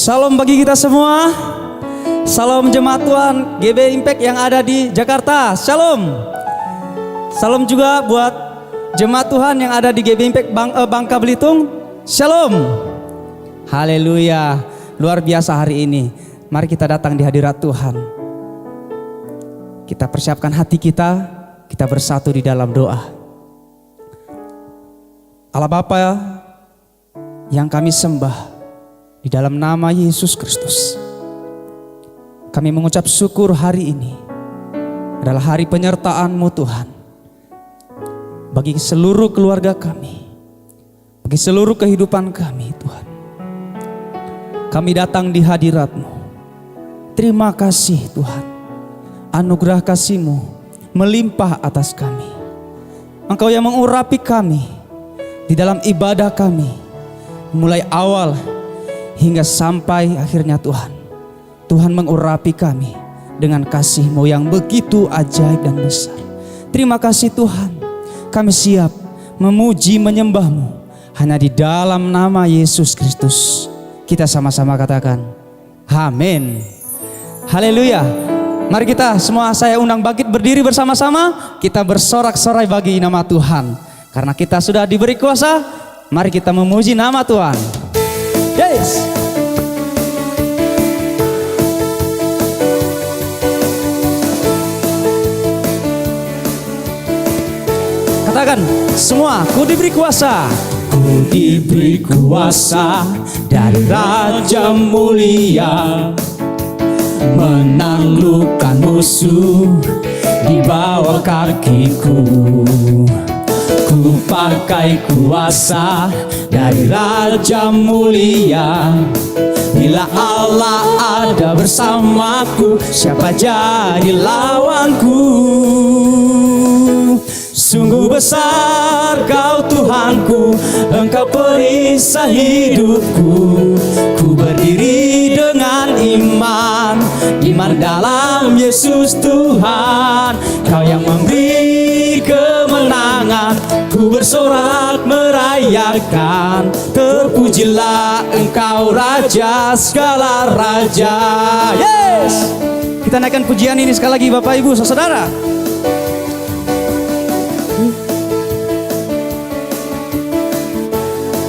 Salam bagi kita semua. Salam jemaat Tuhan GB Impact yang ada di Jakarta. Shalom. Salam juga buat jemaat Tuhan yang ada di GB Impact Bangka Belitung. Shalom. Haleluya. Luar biasa hari ini. Mari kita datang di hadirat Tuhan. Kita persiapkan hati kita. Kita bersatu di dalam doa. Allah Bapa yang kami sembah, di dalam nama Yesus Kristus, kami mengucap syukur hari ini adalah hari penyertaan-Mu Tuhan. Bagi seluruh keluarga kami, bagi seluruh kehidupan kami Tuhan. Kami datang di hadirat-Mu. Terima kasih Tuhan. Anugerah kasih-Mu melimpah atas kami. Engkau yang mengurapi kami di dalam ibadah kami, mulai awal hingga sampai akhirnya Tuhan. Tuhan mengurapi kami dengan kasih-Mu yang begitu ajaib dan besar. Terima kasih Tuhan. Kami siap memuji menyembah-Mu hanya di dalam nama Yesus Kristus. Kita sama-sama katakan amin. Haleluya. Mari kita semua, saya undang bangkit berdiri bersama-sama. Kita bersorak-sorai bagi nama Tuhan. Karena kita sudah diberi kuasa, mari kita memuji nama Tuhan. Yes. Katakan semua, ku diberi kuasa. Ku diberi kuasa dari Raja mulia, menaklukkan musuh di bawah kakiku. Ku pakai kuasa dari Raja mulia. Bila Allah ada bersamaku, siapa jadi lawanku? Sungguh besar Kau Tuhanku, Engkau perisai hidupku. Ku berdiri dengan iman, iman dalam Yesus Tuhan. Kau yang memberi kemenangan, ku bersorak merayakan. Terpujilah Engkau Raja segala raja. Yes. Kita naikkan pujian ini sekali lagi Bapak Ibu Saudara.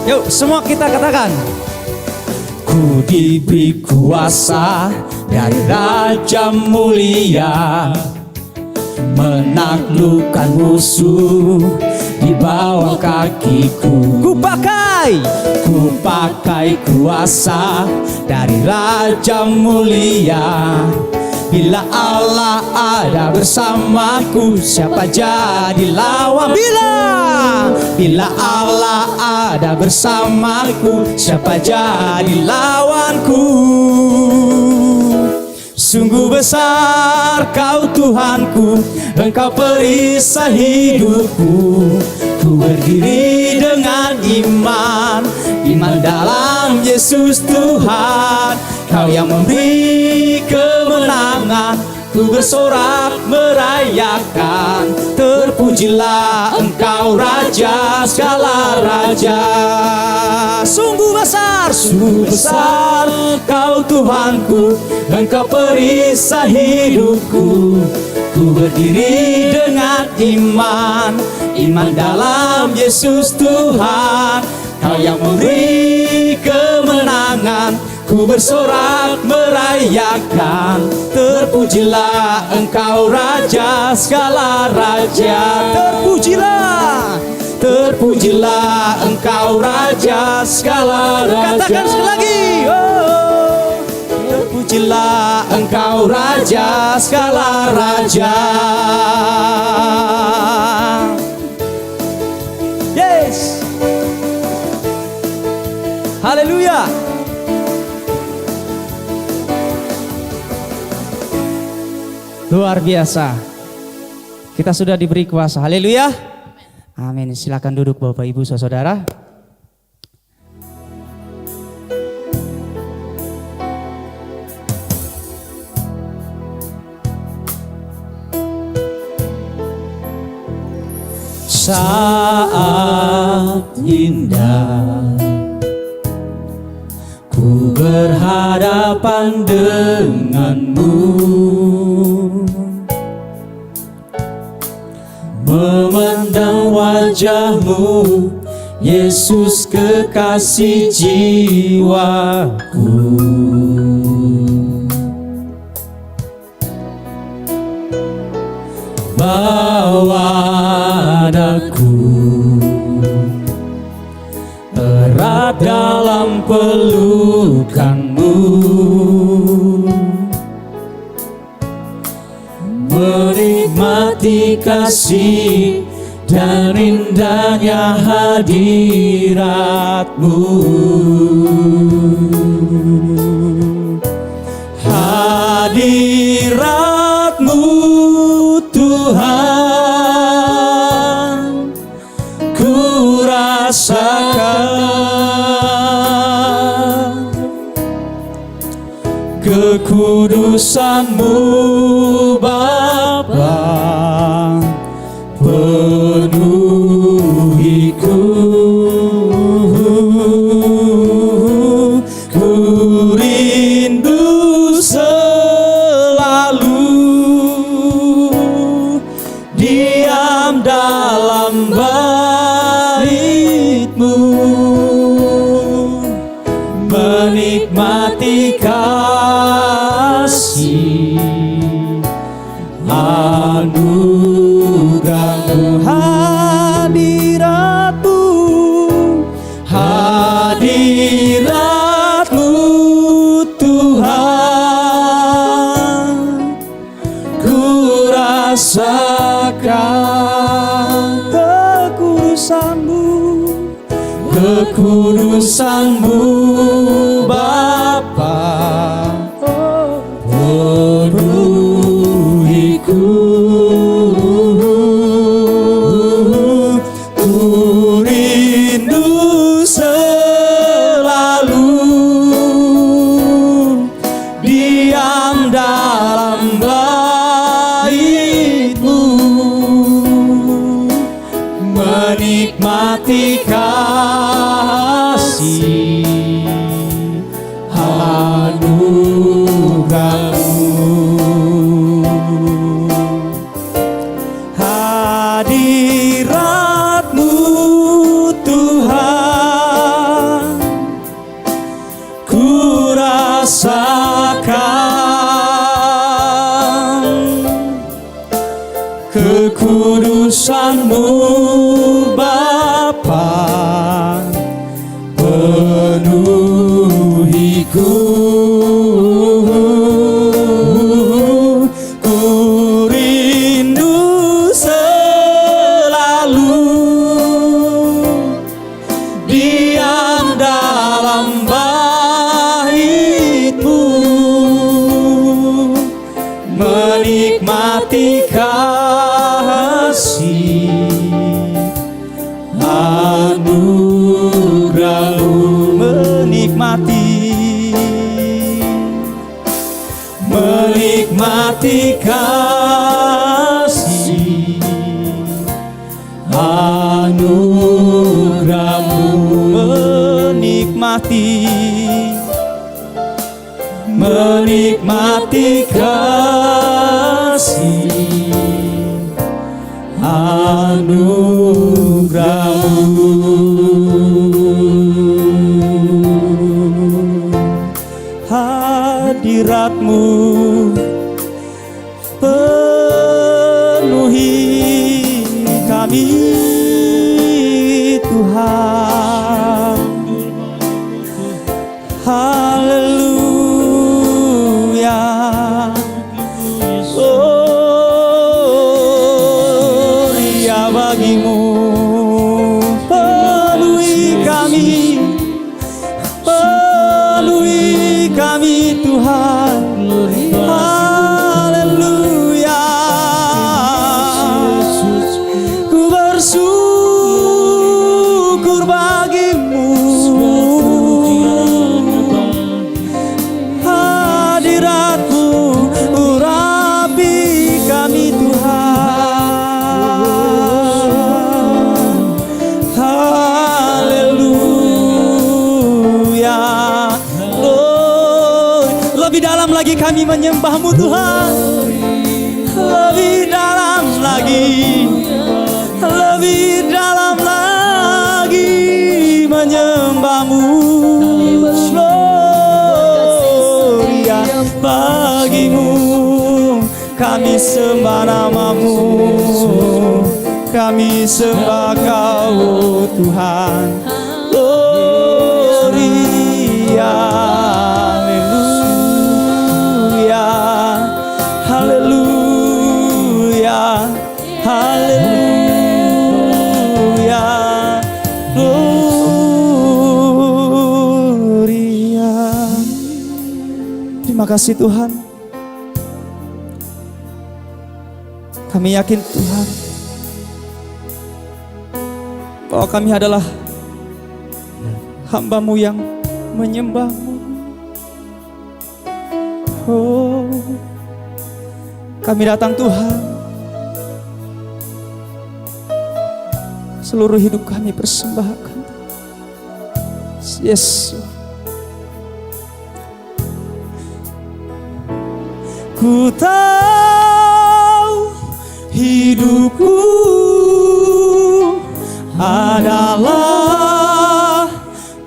Yuk semua kita katakan. Ku diberi kuasa dari Raja mulia, menaklukkan musuh di bawah kakiku. Ku pakai kuasa dari Raja mulia. Bila Allah ada bersamaku, siapa jadi lawan? Bila Allah ada bersamaku, siapa jadi lawanku? Sungguh besar Kau Tuhanku, Engkau perisai hidupku. Ku berdiri dengan iman, iman dalam Yesus Tuhan. Kau yang memberi kemenangan, ku bersorak merayakan. Terpujilah Engkau Raja segala raja. Sungguh besar Kau Tuhanku, Engkau perisai hidupku. Ku berdiri dengan iman, iman dalam Yesus Tuhan. Kau yang memberi kemenangan, ku bersorak merayakan. Terpujilah Engkau Raja segala raja. Terpujilah Engkau Raja segala raja. Katakan sekali lagi. Oh. Terpujilah Engkau Raja segala raja. Yes. Haleluya. Luar biasa. Kita sudah diberi kuasa. Haleluya. Amin. Silakan duduk Bapak Ibu Saudara. Saat indah ku berhadapan denganmu, memandang wajahmu, Yesus kekasih jiwaku. Bawa daku erat dalam pelukanmu, menikmati kasih dan indahnya hadiratmu. Hadiratmu Tuhan, ku rasakan kekudusan-Mu Bapa, penuhiku. Ku rindu selalu diam dalam bait-Mu, menikmati kasih anugerah-Mu. Hadirat-Mu Tuhan, ku rasakan kekudusan-Mu Bapa, penuhiku. Ku rindu selalu diam dalam bait-Mu, menikmati kasih anugerah-Mu. Hadirat-Mu Tuhan, ku rasakan kekudusan-Mu Bapa, penuhiku. Ku rindu selalu diam dalam bait-Mu, menikmati kasih anugerah-Mu. Menikmati kasih anugerah-Mu. Menikmati kasih anugerah-Mu. Hadirat-Mu penuhi kami Tuhan, kami menyembah-Mu Tuhan. Lebih dalam lagi, lebih dalam lagi menyembah-Mu. Gloria bagi-Mu, kami sembah nama-Mu, kami sembah Kau Tuhan. Gloria, haleluya, haleluya, haleluya, gloria. Terima kasih Tuhan. Kami yakin Tuhan bahwa kami adalah hamba-Mu yang menyembah-Mu. Oh, kami datang Tuhan, seluruh hidup kami persembahkan. Yesus, ku tahu hidupku adalah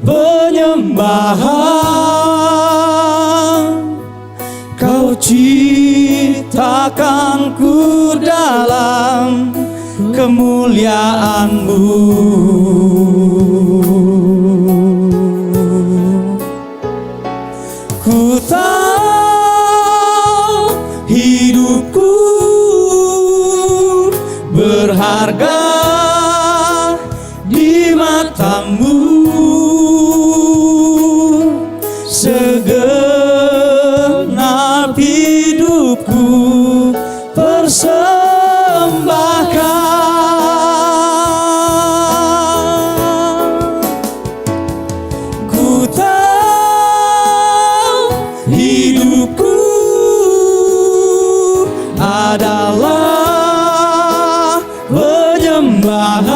penyembahan. Kau ciptakanku dalam kemuliaan-Mu. Ku tahu hidupku berharga di mata-Mu. Segenap hidupku persembahkan. Ku tahu hidupku adalah penyembahan.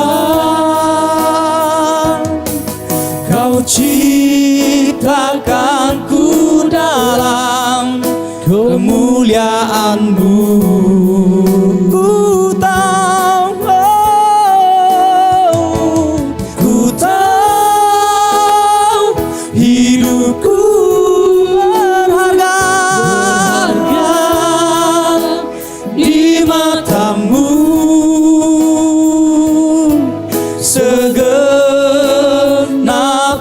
Kau ciptakanku dalam kemuliaan-Mu. Ku tahu, ku tahu hidupku berharga di mata-Mu. Segenap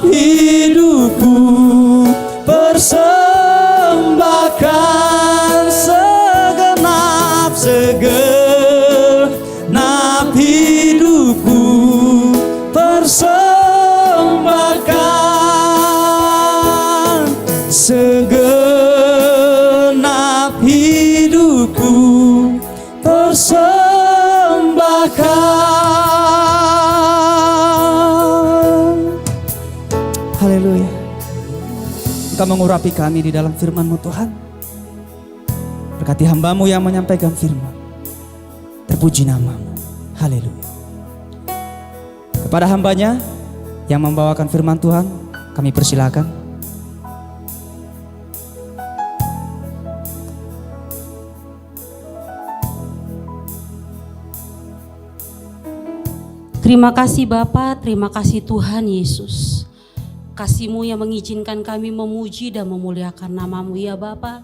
hidupku persembahkan. Segenap hidupku persembahkan. Segenap hidupku persembahkan. Haleluya. Engkau mengurapi kami di dalam firman-Mu Tuhan. Berkati hamba-Mu yang menyampaikan firman. Terpuji nama-Mu. Haleluya. Kepada hambanya yang membawakan firman Tuhan, kami persilakan. Terima kasih Bapa, terima kasih Tuhan Yesus. Kasih-Mu yang mengizinkan kami memuji dan memuliakan nama-Mu ya Bapa.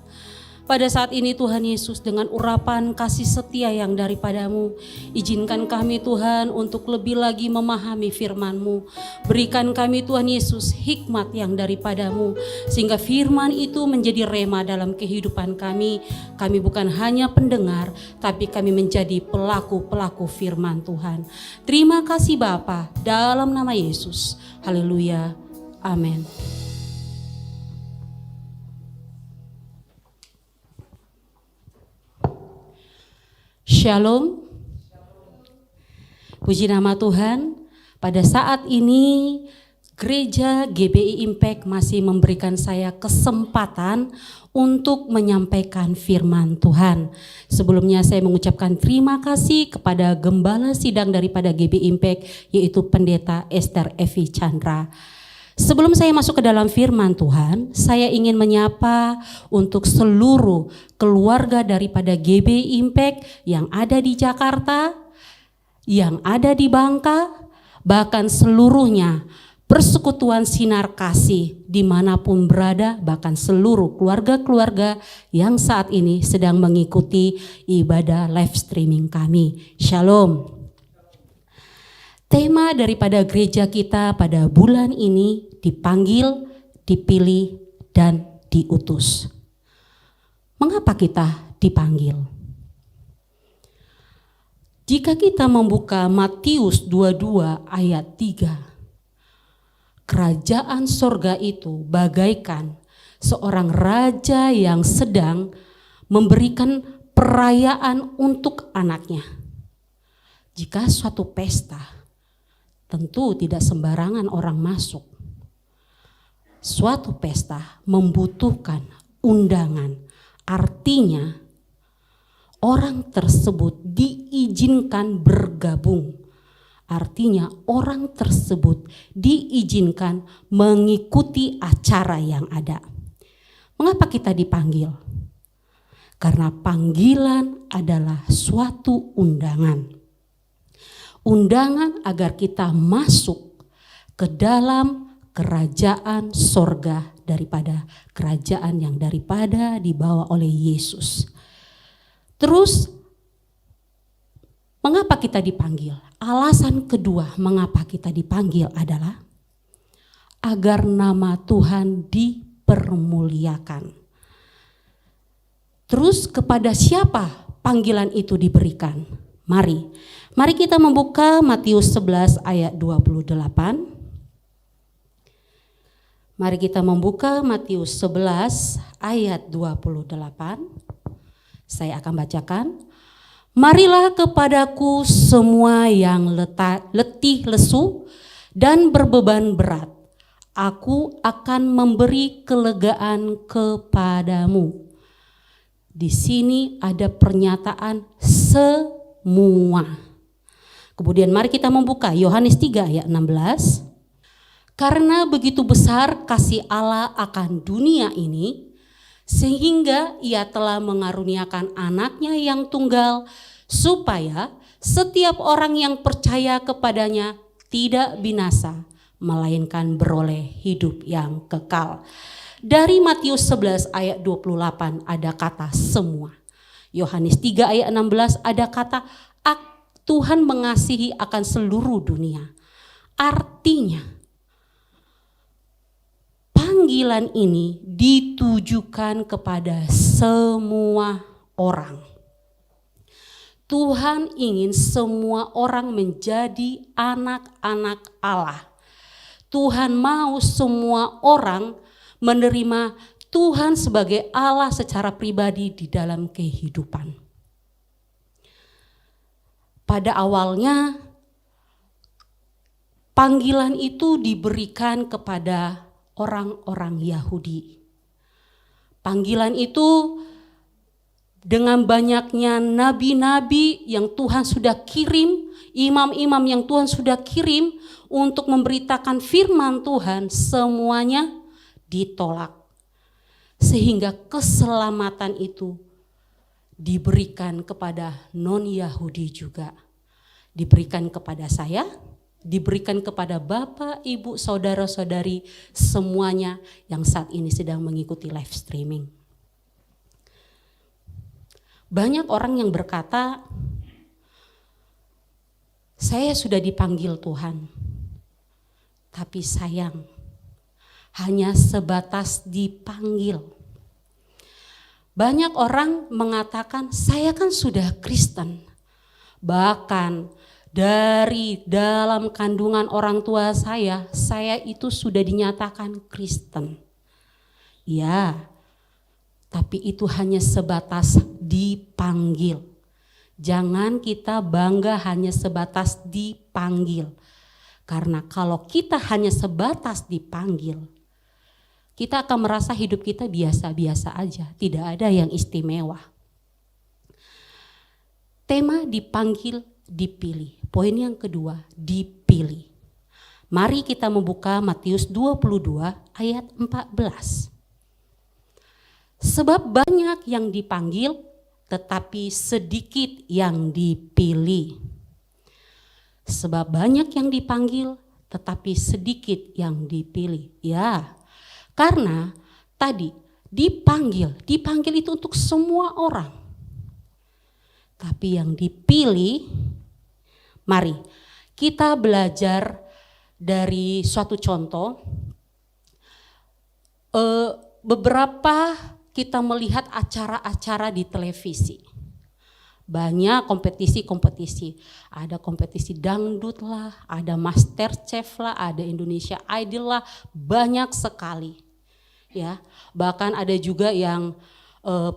Pada saat ini Tuhan Yesus, dengan urapan kasih setia yang daripada-Mu, izinkan kami Tuhan untuk lebih lagi memahami firman-Mu. Berikan kami Tuhan Yesus hikmat yang daripada-Mu, sehingga firman itu menjadi rema dalam kehidupan kami. Kami bukan hanya pendengar, tapi kami menjadi pelaku-pelaku firman Tuhan. Terima kasih Bapa, dalam nama Yesus. Haleluya. Amin. Shalom. Puji nama Tuhan. Pada saat ini Gereja GBI Impact masih memberikan saya kesempatan untuk menyampaikan firman Tuhan. Sebelumnya saya mengucapkan terima kasih kepada Gembala Sidang daripada GBI Impact, yaitu Pendeta Esther Evi Chandra. Sebelum saya masuk ke dalam firman Tuhan, saya ingin menyapa untuk seluruh keluarga daripada GB Impact yang ada di Jakarta, yang ada di Bangka, bahkan seluruhnya persekutuan Sinar Kasih dimanapun berada, bahkan seluruh keluarga-keluarga yang saat ini sedang mengikuti ibadah live streaming kami. Shalom. Tema daripada gereja kita pada bulan ini dipanggil, dipilih, dan diutus. Mengapa kita dipanggil? Jika kita membuka Matius 22 ayat 3, kerajaan sorga itu bagaikan seorang raja yang sedang memberikan perayaan untuk anaknya. Jika suatu pesta, tentu tidak sembarangan orang masuk. Suatu pesta membutuhkan undangan, artinya orang tersebut diizinkan bergabung. Artinya orang tersebut diizinkan mengikuti acara yang ada. Mengapa kita dipanggil? Karena panggilan adalah suatu undangan. Undangan agar kita masuk ke dalam kerajaan sorga daripada kerajaan yang daripada dibawa oleh Yesus. Terus, mengapa kita dipanggil? Alasan kedua mengapa kita dipanggil adalah agar nama Tuhan dipermuliakan. Terus kepada siapa panggilan itu diberikan? Mari kita membuka Matius 11 ayat 28. Mari kita membuka Matius 11 ayat 28. Saya akan bacakan. Marilah kepadaku semua yang letih lesu dan berbeban berat. Aku akan memberi kelegaan kepadamu. Di sini ada pernyataan semua. Kemudian mari kita membuka Yohanes 3 ayat 16. Karena begitu besar kasih Allah akan dunia ini, sehingga ia telah mengaruniakan anaknya yang tunggal, supaya setiap orang yang percaya kepadanya tidak binasa, melainkan beroleh hidup yang kekal. Dari Matius 11 ayat 28 ada kata semua. Yohanes 3 ayat 16 ada kata Tuhan mengasihi akan seluruh dunia. Artinya panggilan ini ditujukan kepada semua orang. Tuhan ingin semua orang menjadi anak-anak Allah. Tuhan mau semua orang menerima Tuhan sebagai Allah secara pribadi di dalam kehidupan. Pada awalnya panggilan itu diberikan kepada orang-orang Yahudi. Panggilan itu dengan banyaknya nabi-nabi yang Tuhan sudah kirim, imam-imam yang Tuhan sudah kirim untuk memberitakan firman Tuhan, semuanya ditolak. Sehingga keselamatan itu diberikan kepada non-Yahudi juga. Diberikan kepada saya, diberikan kepada Bapak, Ibu, Saudara-saudari semuanya yang saat ini sedang mengikuti live streaming. Banyak orang yang berkata, saya sudah dipanggil Tuhan, tapi sayang, hanya sebatas dipanggil. Banyak orang mengatakan, saya kan sudah Kristen. Bahkan dari dalam kandungan orang tua saya itu sudah dinyatakan Kristen. Ya, tapi itu hanya sebatas dipanggil. Jangan kita bangga hanya sebatas dipanggil. Karena kalau kita hanya sebatas dipanggil, kita akan merasa hidup kita biasa-biasa aja, tidak ada yang istimewa. Tema dipanggil, dipilih. Poin yang kedua, dipilih. Mari kita membuka Matius 22 ayat 14. Sebab banyak yang dipanggil, tetapi sedikit yang dipilih. Sebab banyak yang dipanggil, tetapi sedikit yang dipilih. Ya, karena tadi dipanggil itu untuk semua orang. Tapi yang dipilih, mari kita belajar dari suatu contoh. Beberapa kita melihat acara-acara di televisi. Banyak kompetisi-kompetisi. Ada kompetisi dangdut lah, ada Masterchef lah, ada Indonesia Idol lah, banyak sekali. Ya, bahkan ada juga yang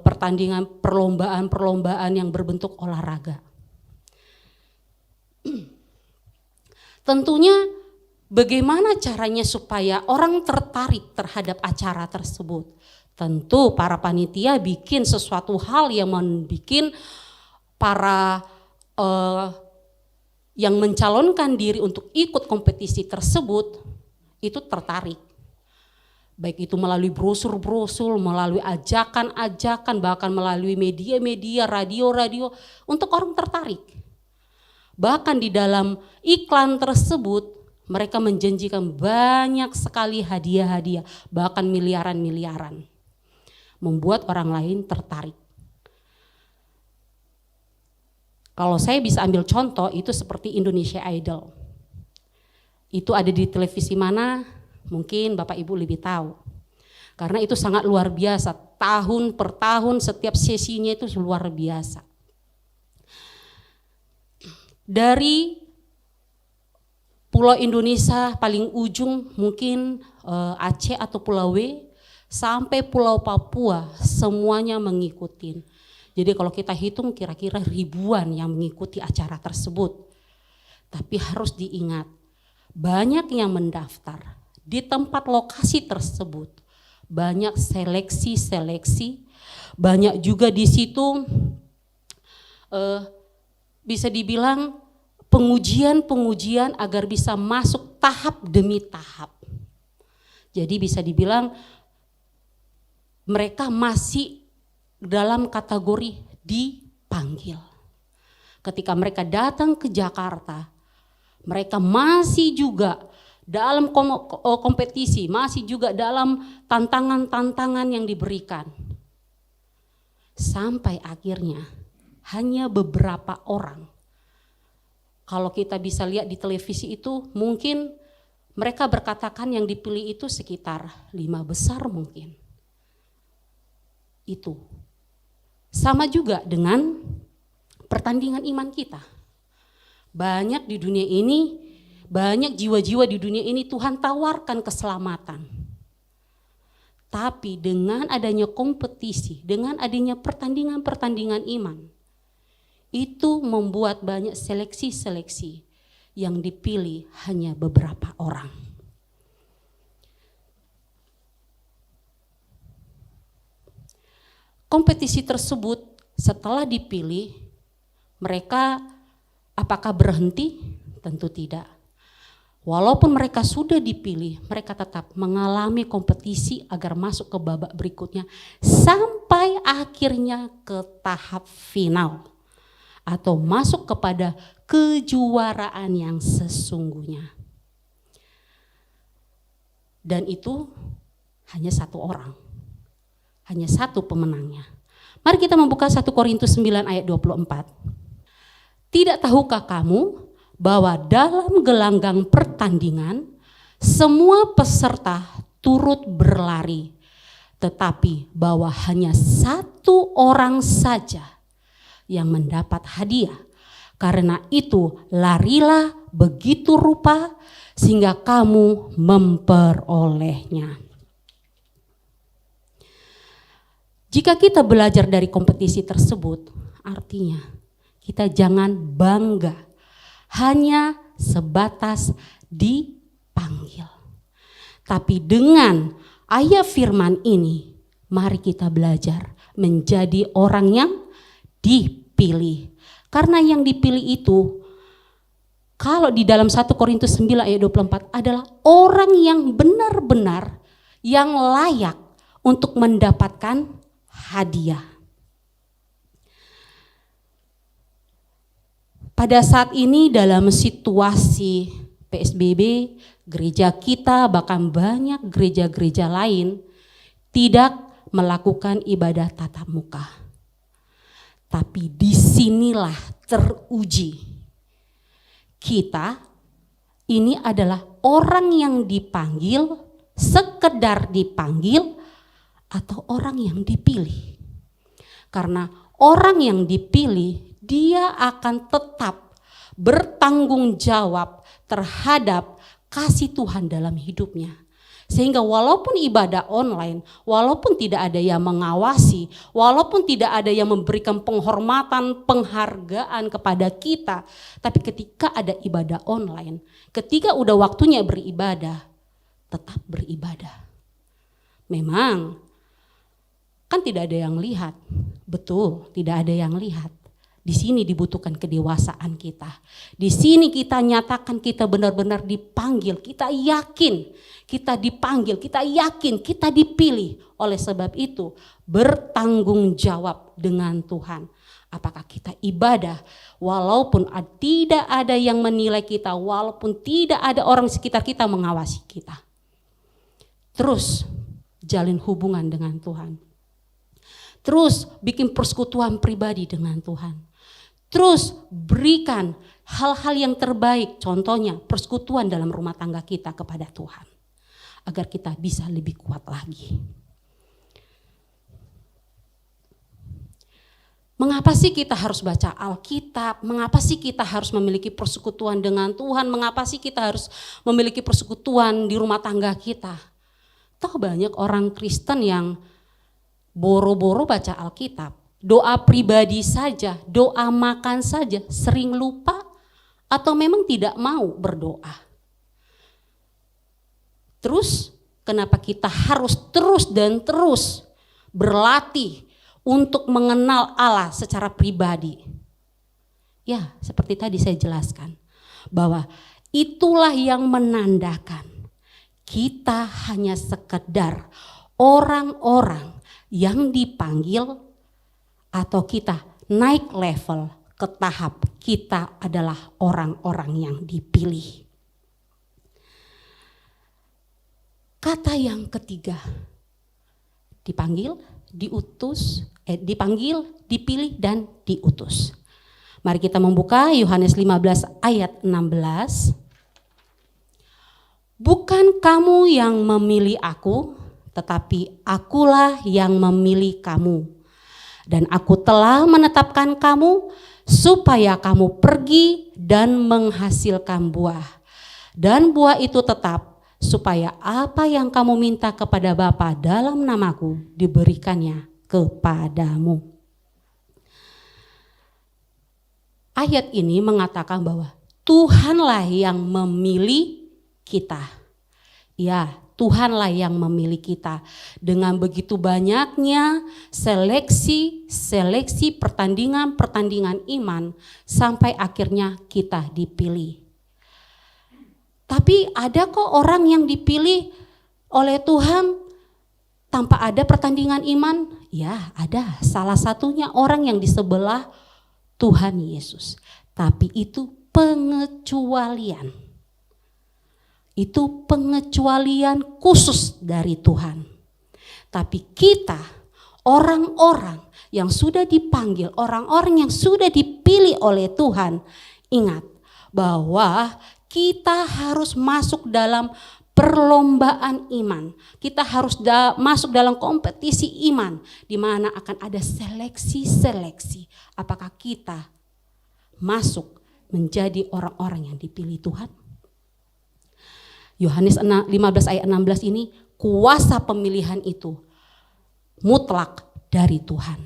pertandingan perlombaan yang berbentuk olahraga. Tentunya bagaimana caranya supaya orang tertarik terhadap acara tersebut? Tentu para panitia bikin sesuatu hal yang membuat para yang mencalonkan diri untuk ikut kompetisi tersebut itu tertarik. Baik itu melalui brosur-brosur, melalui ajakan-ajakan, bahkan melalui media-media, radio-radio, untuk orang tertarik. Bahkan di dalam iklan tersebut mereka menjanjikan banyak sekali hadiah-hadiah, bahkan miliaran-miliaran. Membuat orang lain tertarik. Kalau saya bisa ambil contoh, itu seperti Indonesia Idol. Itu ada di televisi mana? Mungkin Bapak Ibu lebih tahu. Karena itu sangat luar biasa. Tahun per tahun setiap sesinya itu luar biasa. Dari Pulau Indonesia paling ujung mungkin Aceh atau Pulau W, sampai Pulau Papua semuanya mengikuti. Jadi kalau kita hitung kira-kira ribuan yang mengikuti acara tersebut. Tapi harus diingat, banyak yang mendaftar di tempat lokasi tersebut. Banyak seleksi, banyak juga di situ bisa dibilang pengujian agar bisa masuk tahap demi tahap. Jadi bisa dibilang mereka masih dalam kategori dipanggil. Ketika mereka datang ke Jakarta, mereka masih juga dalam kompetisi, masih juga dalam tantangan-tantangan yang diberikan. Sampai akhirnya hanya beberapa orang. Kalau kita bisa lihat di televisi itu mungkin mereka berkatakan yang dipilih itu sekitar 5 besar mungkin. Itu sama juga dengan pertandingan iman kita. Banyak di dunia ini, banyak jiwa-jiwa di dunia ini Tuhan tawarkan keselamatan. Tapi dengan adanya kompetisi, dengan adanya pertandingan-pertandingan iman, itu membuat banyak seleksi-seleksi yang dipilih hanya beberapa orang. Kompetisi tersebut setelah dipilih, mereka apakah berhenti? Tentu tidak. Walaupun mereka sudah dipilih, mereka tetap mengalami kompetisi agar masuk ke babak berikutnya sampai akhirnya ke tahap final atau masuk kepada kejuaraan yang sesungguhnya. Dan itu hanya satu orang. Hanya satu pemenangnya. Mari kita membuka 1 Korintus 9 ayat 24. Tidak tahukah kamu bahwa dalam gelanggang pertandingan semua peserta turut berlari, tetapi bahwa hanya satu orang saja yang mendapat hadiah. Karena itu larilah begitu rupa sehingga kamu memperolehnya. Jika kita belajar dari kompetisi tersebut, artinya kita jangan bangga hanya sebatas dipanggil. Tapi dengan ayat firman ini, mari kita belajar menjadi orang yang dipilih. Karena yang dipilih itu Kalau di dalam 1 Korintus 9 ayat 24 adalah orang yang benar-benar yang layak untuk mendapatkan hadiah. Pada saat ini dalam situasi PSBB, gereja kita bahkan banyak gereja-gereja lain tidak melakukan ibadah tatap muka. Tapi disinilah teruji kita ini adalah orang yang dipanggil, sekedar dipanggil, atau orang yang dipilih. Karena orang yang dipilih, dia akan tetap bertanggung jawab terhadap kasih Tuhan dalam hidupnya. Sehingga walaupun ibadah online, walaupun tidak ada yang mengawasi, walaupun tidak ada yang memberikan penghormatan, penghargaan kepada kita, tapi ketika ada ibadah online, ketika udah waktunya beribadah, tetap beribadah. Memang kan tidak ada yang lihat, betul, tidak ada yang lihat. Di sini dibutuhkan kedewasaan kita. Di sini kita nyatakan kita benar-benar dipanggil, kita yakin kita dipanggil, kita yakin kita dipilih. Oleh sebab itu bertanggung jawab dengan Tuhan. Apakah kita ibadah walaupun tidak ada yang menilai kita, walaupun tidak ada orang sekitar kita mengawasi kita. Terus jalin hubungan dengan Tuhan. Terus bikin persekutuan pribadi dengan Tuhan. Terus berikan hal-hal yang terbaik, contohnya persekutuan dalam rumah tangga kita kepada Tuhan. Agar kita bisa lebih kuat lagi. Mengapa sih kita harus baca Alkitab? Mengapa sih kita harus memiliki persekutuan dengan Tuhan? Mengapa sih kita harus memiliki persekutuan di rumah tangga kita? Tahu banyak orang Kristen yang boro-boro baca Alkitab. Doa pribadi saja, doa makan saja, sering lupa atau memang tidak mau berdoa. Terus kenapa kita harus terus dan terus berlatih untuk mengenal Allah secara pribadi? Ya, seperti tadi saya jelaskan bahwa itulah yang menandakan kita hanya sekedar orang-orang yang dipanggil atau kita naik level ke tahap kita adalah orang-orang yang dipilih. Kata yang ketiga, dipanggil, dipilih dan diutus. Mari kita membuka Yohanes 15 ayat 16. Bukan kamu yang memilih aku, tetapi akulah yang memilih kamu. Dan aku telah menetapkan kamu supaya kamu pergi dan menghasilkan buah. Dan buah itu tetap supaya apa yang kamu minta kepada Bapa dalam namaku diberikannya kepadamu. Ayat ini mengatakan bahwa Tuhanlah yang memilih kita. Ya, Tuhanlah yang memilih kita. Dengan begitu banyaknya seleksi pertandingan iman sampai akhirnya kita dipilih. Tapi ada kok orang yang dipilih oleh Tuhan tanpa ada pertandingan iman? Ya, ada. Salah satunya orang yang di sebelah Tuhan Yesus. Tapi itu pengecualian. Itu pengecualian khusus dari Tuhan. Tapi kita, orang-orang yang sudah dipanggil, orang-orang yang sudah dipilih oleh Tuhan, ingat bahwa kita harus masuk dalam perlombaan iman. Kita harus masuk dalam kompetisi iman, di mana akan ada seleksi-seleksi. Apakah kita masuk menjadi orang-orang yang dipilih Tuhan? Yohanes 15 ayat 16 ini, kuasa pemilihan itu mutlak dari Tuhan.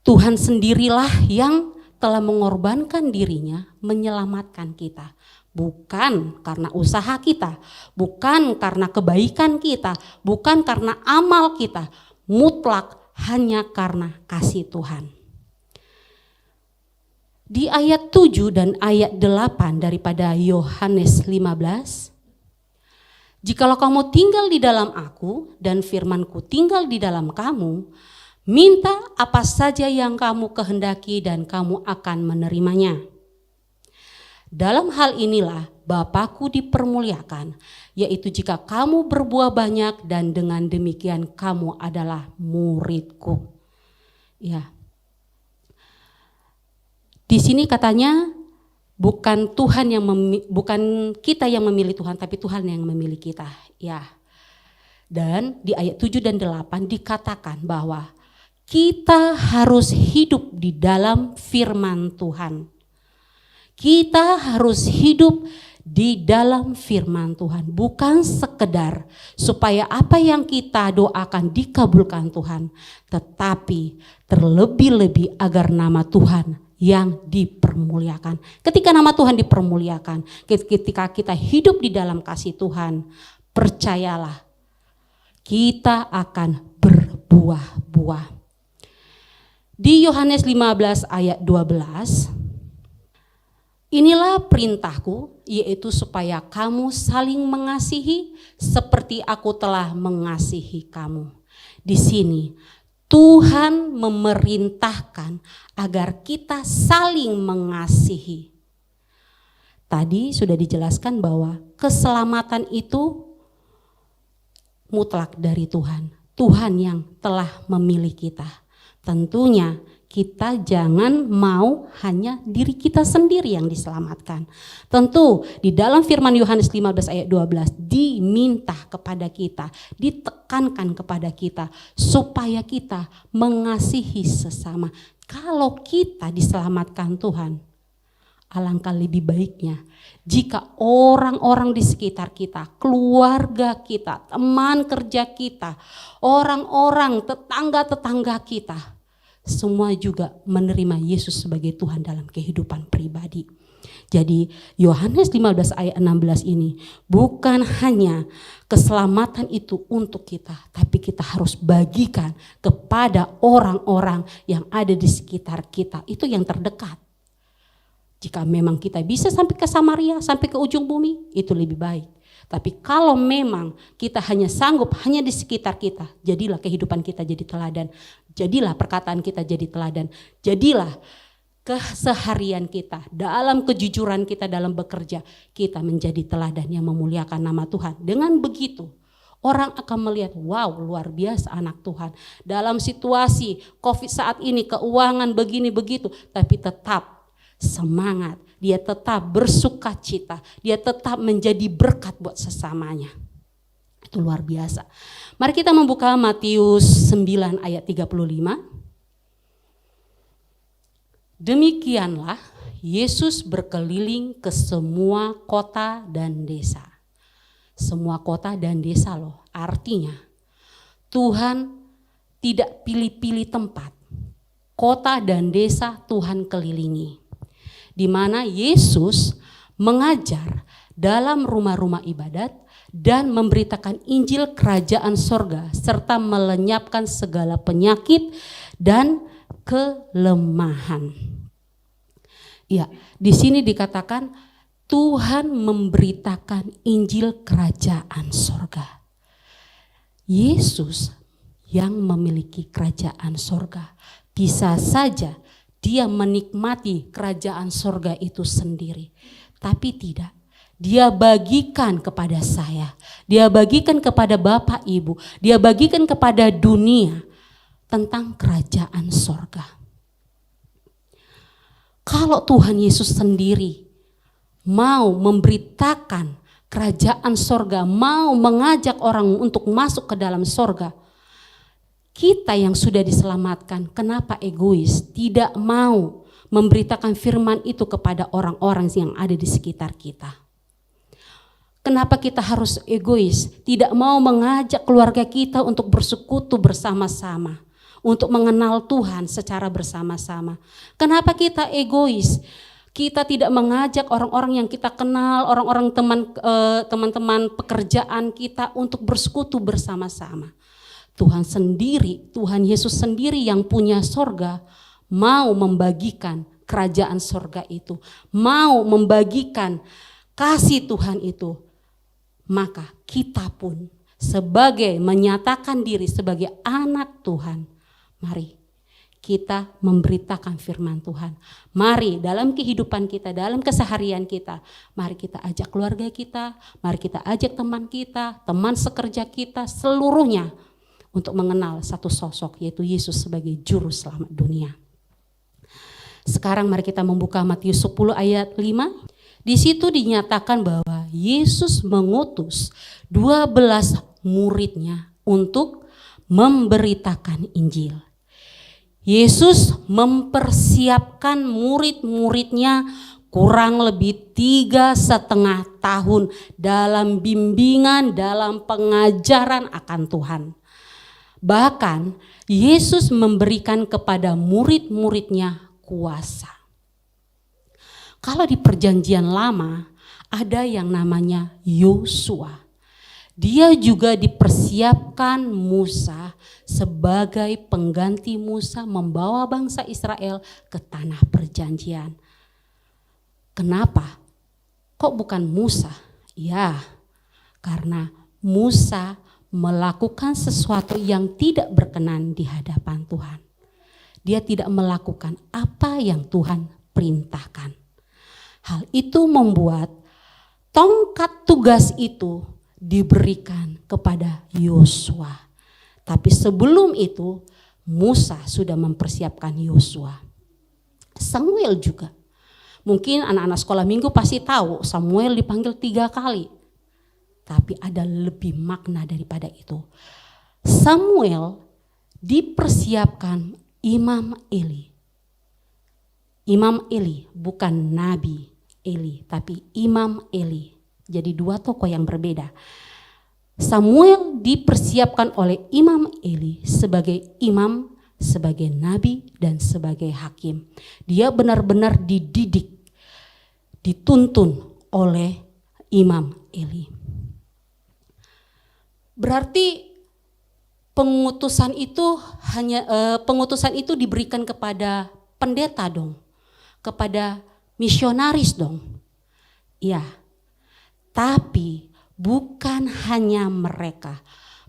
Tuhan sendirilah yang telah mengorbankan dirinya menyelamatkan kita. Bukan karena usaha kita, bukan karena kebaikan kita, bukan karena amal kita. Mutlak hanya karena kasih Tuhan. Di ayat 7 dan ayat 8 daripada Yohanes 15. Jikalau kamu tinggal di dalam aku dan firman-Ku tinggal di dalam kamu, minta apa saja yang kamu kehendaki dan kamu akan menerimanya. Dalam hal inilah Bapa-Ku dipermuliakan, yaitu jika kamu berbuah banyak dan dengan demikian kamu adalah murid-Ku. Ya. Di sini katanya bukan kita yang memilih Tuhan, tapi Tuhan yang memilih kita. Ya. Dan di ayat 7 dan 8 dikatakan bahwa kita harus hidup di dalam firman Tuhan. Kita harus hidup di dalam firman Tuhan, bukan sekedar supaya apa yang kita doakan dikabulkan Tuhan, tetapi terlebih-lebih agar nama Tuhan yang dipermuliakan. Ketika nama Tuhan dipermuliakan, ketika kita hidup di dalam kasih Tuhan, percayalah kita akan berbuah-buah. Di Yohanes 15 ayat 12, inilah perintahku, yaitu supaya kamu saling mengasihi seperti aku telah mengasihi kamu. Di sini Tuhan memerintahkan agar kita saling mengasihi. Tadi sudah dijelaskan bahwa keselamatan itu mutlak dari Tuhan. Tuhan yang telah memilih kita. Tentunya kita jangan mau hanya diri kita sendiri yang diselamatkan. Tentu di dalam firman Yohanes 15 ayat 12 diminta kepada kita, ditekankan kepada kita supaya kita mengasihi sesama. Kalau kita diselamatkan Tuhan, alangkah lebih baiknya jika orang-orang di sekitar kita, keluarga kita, teman kerja kita, orang-orang tetangga-tetangga kita, semua juga menerima Yesus sebagai Tuhan dalam kehidupan pribadi. Jadi Yohanes 15 ayat 16 ini bukan hanya keselamatan itu untuk kita, tapi kita harus bagikan kepada orang-orang yang ada di sekitar kita. Itu yang terdekat. Jika memang kita bisa sampai ke Samaria, sampai ke ujung bumi, itu lebih baik. Tapi kalau memang kita hanya sanggup hanya di sekitar kita, jadilah kehidupan kita jadi teladan. Jadilah perkataan kita jadi teladan. Jadilah keseharian kita, dalam kejujuran kita dalam bekerja, kita menjadi teladan yang memuliakan nama Tuhan. Dengan begitu, orang akan melihat, wow, luar biasa anak Tuhan. Dalam situasi COVID saat ini, keuangan begini begitu, tapi tetap semangat. Dia tetap bersukacita, dia tetap menjadi berkat buat sesamanya. Itu luar biasa. Mari kita membuka Matius 9 ayat 35. Demikianlah Yesus berkeliling ke semua kota dan desa. Semua kota dan desa loh, artinya Tuhan tidak pilih-pilih tempat. Kota dan desa Tuhan kelilingi. Di mana Yesus mengajar dalam rumah-rumah ibadat dan memberitakan Injil kerajaan sorga serta melenyapkan segala penyakit dan kelemahan. Ya, di sini dikatakan Tuhan memberitakan Injil kerajaan sorga. Yesus yang memiliki kerajaan sorga. Bisa saja dia menikmati kerajaan sorga itu sendiri. Tapi tidak. Dia bagikan kepada saya. Dia bagikan kepada Bapak Ibu. Dia bagikan kepada dunia tentang kerajaan sorga. Kalau Tuhan Yesus sendiri mau memberitakan kerajaan sorga, mau mengajak orang untuk masuk ke dalam sorga, kita yang sudah diselamatkan, kenapa egois? Tidak mau memberitakan firman itu kepada orang-orang yang ada di sekitar kita. Kenapa kita harus egois? Tidak mau mengajak keluarga kita untuk bersekutu bersama-sama, untuk mengenal Tuhan secara bersama-sama. Kenapa kita egois? Kita tidak mengajak orang-orang yang kita kenal, orang-orang teman-teman pekerjaan kita untuk bersekutu bersama-sama. Tuhan Yesus sendiri yang punya sorga mau membagikan kerajaan sorga itu, mau membagikan kasih Tuhan itu, maka kita pun sebagai menyatakan diri sebagai anak Tuhan, mari kita memberitakan firman Tuhan. Mari dalam kehidupan kita, dalam keseharian kita, mari kita ajak keluarga kita, mari kita ajak teman kita, teman sekerja kita, seluruhnya untuk mengenal satu sosok, yaitu Yesus sebagai juru selamat dunia. Sekarang mari kita membuka Matius 10 ayat 5. Di situ dinyatakan bahwa Yesus mengutus 12 muridnya untuk memberitakan Injil. Yesus mempersiapkan murid-muridnya kurang lebih 3,5 tahun dalam bimbingan, dalam pengajaran akan Tuhan. Bahkan Yesus memberikan kepada murid-muridnya kuasa. Kalau di perjanjian lama ada yang namanya Yosua. Dia juga dipersiapkan Musa sebagai pengganti Musa membawa bangsa Israel ke tanah perjanjian. Kenapa? Kok bukan Musa? Ya, karena Musa melakukan sesuatu yang tidak berkenan di hadapan Tuhan. Dia tidak melakukan apa yang Tuhan perintahkan. Hal itu membuat tongkat tugas itu diberikan kepada Yosua. Tapi sebelum itu Musa sudah mempersiapkan Yosua. Samuel juga. Mungkin anak-anak sekolah minggu pasti tahu Samuel dipanggil 3 kali. Tapi ada lebih makna daripada itu. Samuel dipersiapkan Imam Eli. Imam Eli bukan Nabi Eli, tapi Imam Eli. Jadi 2 tokoh yang berbeda. Samuel dipersiapkan oleh Imam Eli sebagai imam, sebagai nabi, dan sebagai hakim. Dia benar-benar dididik, dituntun oleh Imam Eli. Berarti pengutusan itu diberikan kepada pendeta dong, kepada misionaris dong. Ya. Tapi bukan hanya mereka.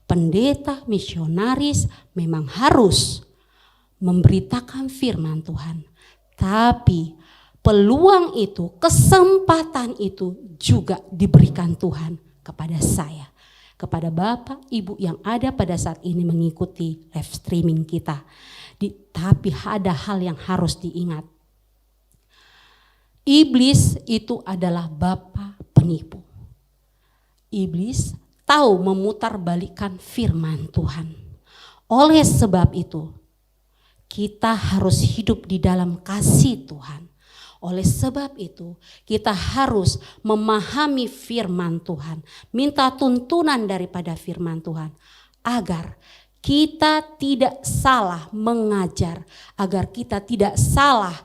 Pendeta, misionaris memang harus memberitakan firman Tuhan. Tapi peluang itu, kesempatan itu juga diberikan Tuhan kepada saya. Kepada Bapak, Ibu yang ada pada saat ini mengikuti live streaming kita. Tapi ada hal yang harus diingat. Iblis itu adalah bapa penipu. Iblis tahu memutarbalikkan firman Tuhan. Oleh sebab itu, kita harus hidup di dalam kasih Tuhan. Oleh sebab itu, kita harus memahami firman Tuhan, minta tuntunan daripada firman Tuhan, agar kita tidak salah mengajar, agar kita tidak salah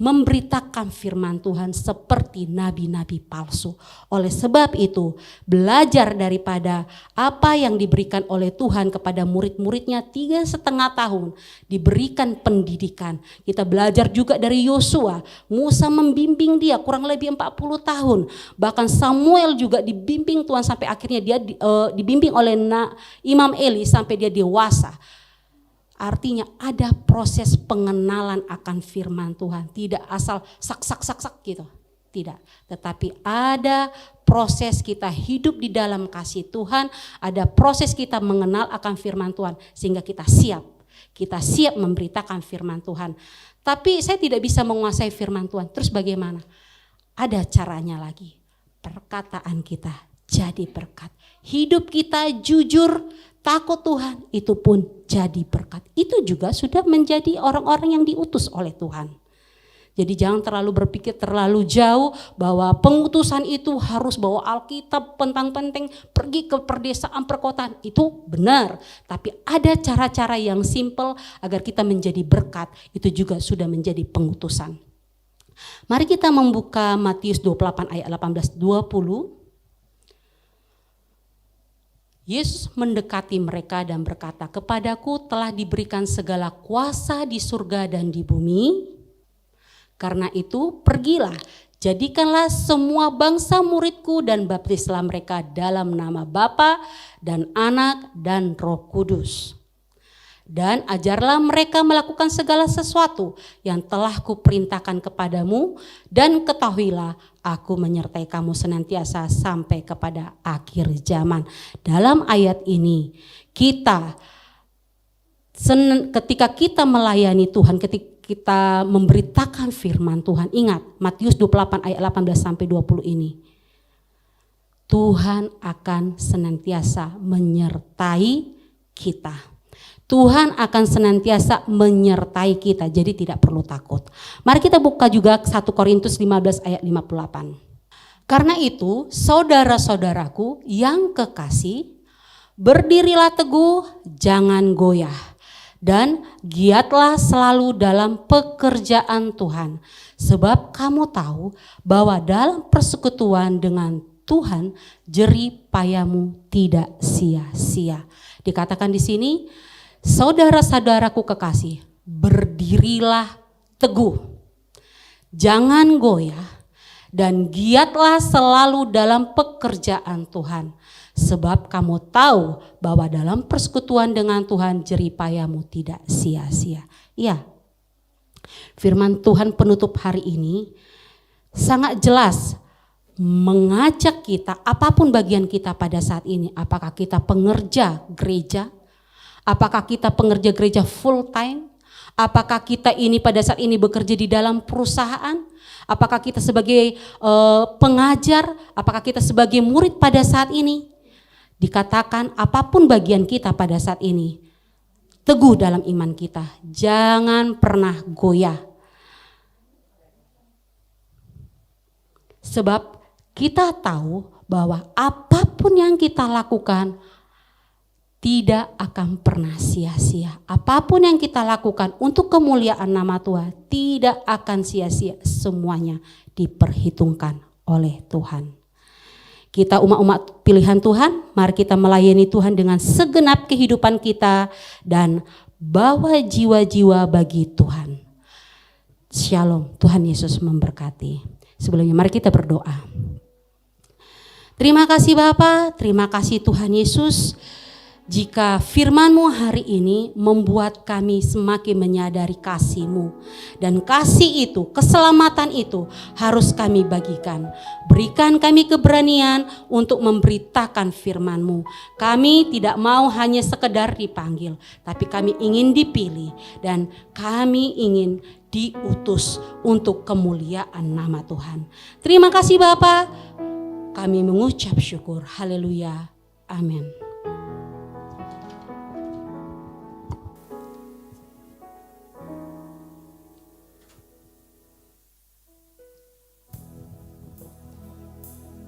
memberitakan firman Tuhan seperti nabi-nabi palsu. Oleh sebab itu, belajar daripada apa yang diberikan oleh Tuhan kepada murid-muridnya 3,5 tahun, diberikan pendidikan. Kita belajar juga dari Yosua, Musa membimbing dia kurang lebih 40 tahun. Bahkan Samuel juga dibimbing Tuhan sampai akhirnya dia dibimbing oleh Imam Eli sampai dia dewasa. Artinya ada proses pengenalan akan firman Tuhan. Tidak asal sak gitu. Tidak. Tetapi ada proses kita hidup di dalam kasih Tuhan. Ada proses kita mengenal akan firman Tuhan. Sehingga kita siap. Kita siap memberitakan firman Tuhan. Tapi saya tidak bisa menguasai firman Tuhan. Terus bagaimana? Ada caranya lagi. Perkataan kita jadi berkat. Hidup kita jujur, takut Tuhan, itu pun jadi berkat. Itu juga sudah menjadi orang-orang yang diutus oleh Tuhan. Jadi jangan terlalu berpikir terlalu jauh bahwa pengutusan itu harus bawa Alkitab pentang-penteng pergi ke perdesaan perkotaan. Itu benar, tapi ada cara-cara yang simpel agar kita menjadi berkat. Itu juga sudah menjadi pengutusan. Mari kita membuka Matius 28 ayat 18-20. Yesus mendekati mereka dan berkata, "Kepadaku telah diberikan segala kuasa di surga dan di bumi. Karena itu pergilah, jadikanlah semua bangsa muridku dan baptislah mereka dalam nama Bapa dan Anak dan Roh Kudus. Dan ajarlah mereka melakukan segala sesuatu yang telah kuperintahkan kepadamu, dan ketahuilah aku menyertai kamu senantiasa sampai kepada akhir zaman. Dalam ayat ini ketika kita melayani Tuhan, ketika kita memberitakan firman Tuhan, ingat Matius 28 ayat 18 sampai 20 ini. Tuhan akan senantiasa menyertai kita. Tuhan akan senantiasa menyertai kita, jadi tidak perlu takut. Mari kita buka juga 1 Korintus 15 ayat 58. Karena itu, saudara-saudaraku yang kekasih, berdirilah teguh, jangan goyah. Dan giatlah selalu dalam pekerjaan Tuhan. Sebab kamu tahu bahwa dalam persekutuan dengan Tuhan, jerih payamu tidak sia-sia. Dikatakan di sini, saudara-saudaraku kekasih, berdirilah teguh, jangan goyah, dan giatlah selalu dalam pekerjaan Tuhan. Sebab kamu tahu bahwa dalam persekutuan dengan Tuhan jerih payamu tidak sia-sia. Ya, firman Tuhan penutup hari ini sangat jelas mengajak kita, apapun bagian kita pada saat ini, apakah kita pengerja gereja, apakah kita pengerja gereja full time, apakah kita ini pada saat ini bekerja di dalam perusahaan, apakah kita sebagai pengajar, apakah kita sebagai murid pada saat ini. Dikatakan apapun bagian kita pada saat ini, teguh dalam iman kita, jangan pernah goyah. Sebab kita tahu bahwa apapun yang kita lakukan tidak akan pernah sia-sia. Apapun yang kita lakukan untuk kemuliaan nama Tuhan tidak akan sia-sia, semuanya diperhitungkan oleh Tuhan. Kita umat-umat pilihan Tuhan, mari kita melayani Tuhan dengan segenap kehidupan kita dan bawa jiwa-jiwa bagi Tuhan. Shalom, Tuhan Yesus memberkati. Sebelumnya mari kita berdoa. Terima kasih Bapa, terima kasih Tuhan Yesus. Jika firman-Mu hari ini membuat kami semakin menyadari kasih-Mu. Dan kasih itu, keselamatan itu harus kami bagikan. Berikan kami keberanian untuk memberitakan firman-Mu. Kami tidak mau hanya sekedar dipanggil, tapi kami ingin dipilih. Dan kami ingin diutus untuk kemuliaan nama Tuhan. Terima kasih Bapa, kami mengucap syukur. Haleluya, amin.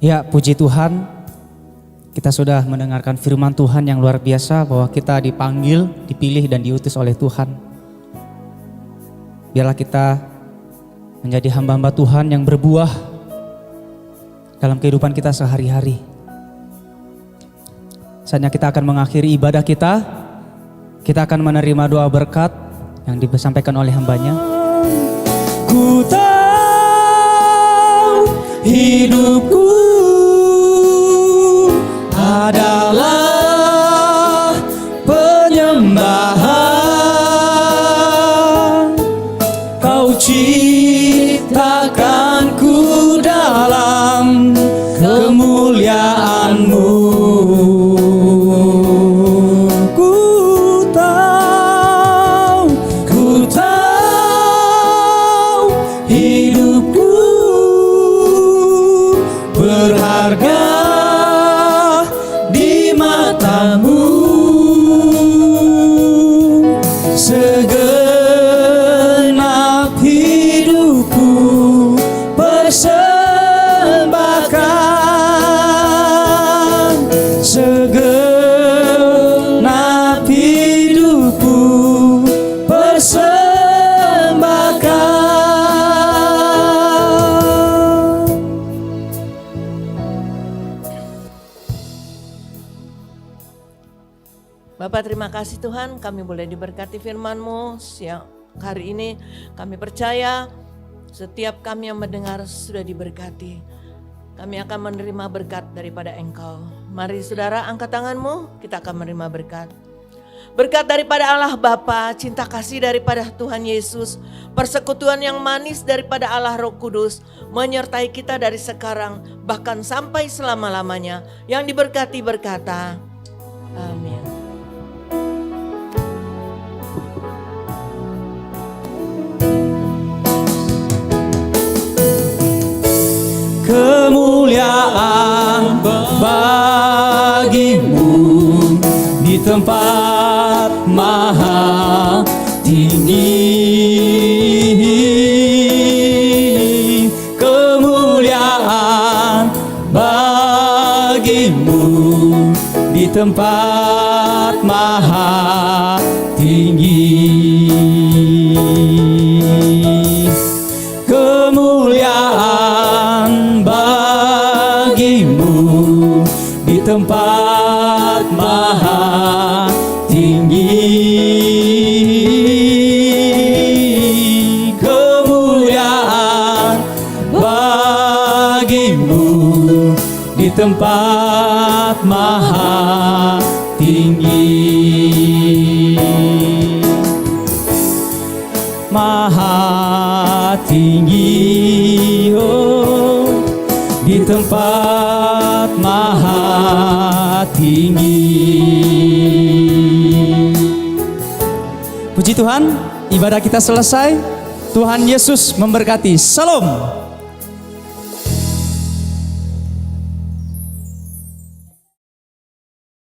Ya, puji Tuhan, kita sudah mendengarkan firman Tuhan yang luar biasa bahwa kita dipanggil, dipilih dan diutus oleh Tuhan. Biarlah kita menjadi hamba-hamba Tuhan yang berbuah dalam kehidupan kita sehari-hari. Saatnya kita akan mengakhiri ibadah kita. Kita akan menerima doa berkat yang disampaikan oleh hambanya. Ku tahu hidupku adalah penyembahan. Kau ciptakanku dalam kemuliaan-Mu. Ku tahu hidupku berharga di mata-Mu. Segenap hidupku persembahkan. Segenap hidupku persembahkan. Bapak, terima kasih Tuhan, kami boleh diberkati firman-Mu siang hari ini. Kami percaya Setiap kami yang mendengar sudah diberkati. Kami akan menerima berkat daripada Engkau. Mari saudara angkat tanganmu, kita akan menerima berkat. Berkat daripada Allah Bapa, cinta kasih daripada Tuhan Yesus, persekutuan yang manis daripada Allah Roh Kudus, menyertai kita dari sekarang, bahkan sampai selama-lamanya. Yang diberkati berkata, amin. Kemuliaan bagimu di tempat maha tinggi. Kemuliaan bagimu di tempat maha tinggi. Kemuliaan bagimu di tempat maha tinggi. Kemuliaan bagimu di tempat maha tinggi. Maha tinggi, oh, di tempat maha tinggi. Puji Tuhan, ibadah kita selesai. Tuhan Yesus memberkati. Salam.